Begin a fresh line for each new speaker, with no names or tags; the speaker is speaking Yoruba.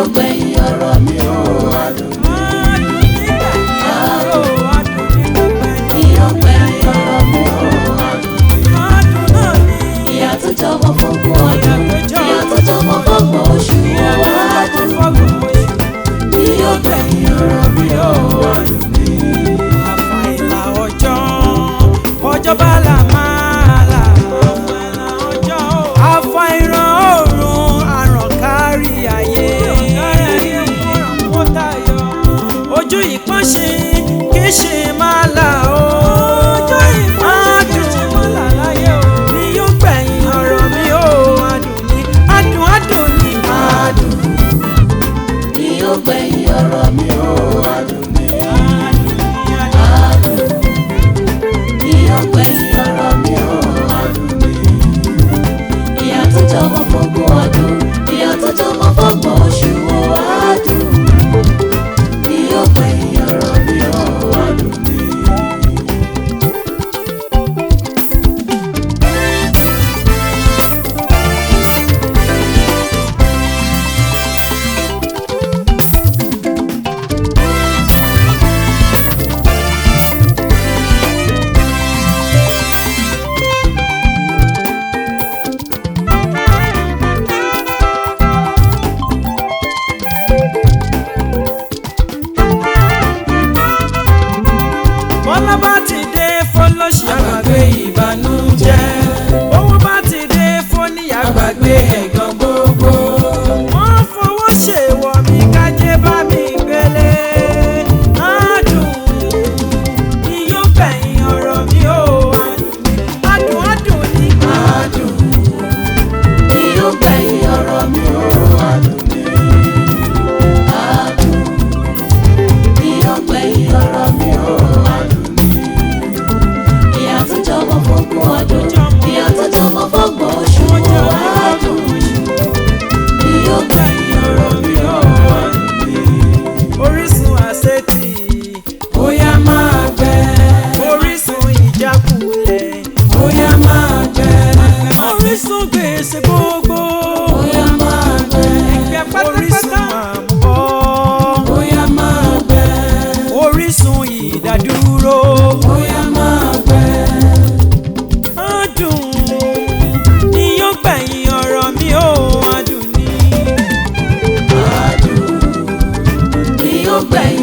yóò gbẹ̀yìn ọ̀rọ̀ mi ó adùn ní. Yóò gbẹ̀yìn ọ̀rọ̀ mi ó adùn ní. Ìyà tó jọmọ fógún ọdún, ìyà tó jọmọ fọ́gbọ̀n oṣù ó adùn. Yóò gbẹ̀yìn ọ̀rọ̀ mi ó adùn ní.
Àfàìlà ọjọ́ bá là máa là. Àfàìràn oòrùn àràn kárí ayé. Ojú ìpọ́nṣe kì í ṣe máa là ó. Ni yóò gbẹ̀yìn ọ̀rọ̀ mi ó adùn ní. Adùn ní.
Ni yóò gbẹ̀yìn ọ̀rọ̀ mi ó adùn ní. Ni yóò gbẹ̀yìn ọ̀rọ̀ mi ó adùn ní. Ìyà tó jọmọ fógún ọdún, ìyà tó jọmọ fọ́gbọ̀n oṣù ó adùn. Ni yóò gbẹ̀yìn ọ̀rọ̀ mi ó adùn ní.
Bọ́lá bá ti dé fọlọ́ṣì àgbàgbé ìbànújẹ́. Owó bá ti dé fóníyà àgbàgbé ẹ̀gàn gbogbo. Wọ́n fowó ṣèwọ̀ mi kájé bá mi gbélé. Adùn ni yóò gbẹ̀yìn ọ̀rọ̀ mi ó adùn ní.
Adùn ni yóò gbẹ̀yìn ọ̀rọ̀ mi ó adùn ní. Adùn ni yóò gbẹ̀yìn ọ̀rọ̀ mi ó adùn ní. Ìyà tó jọmọ fógún ọdún, ìyà tó jọmọ fọ́gbọ̀n oṣù ó adùn ni yóò gbẹ̀yìn ọ̀rọ̀ mi ó adùn ní.
Orísun àṣetì
Bóyá máa gbẹ,
orísun ìjákulẹ̀.
bóyá máa gbẹ,
Orísun gbèsè gbogbo.
bóyá máa gbẹ,
Orísun àmúbọ̀.
bóyá máa gbẹ,
Orísun ìdádúró.
bóyá máa gbẹ.
Adùn ni yóò gbẹ̀yìn ọ̀rọ̀ mi ó adùn ní.
Adùn ni yóò gbẹ̀yìn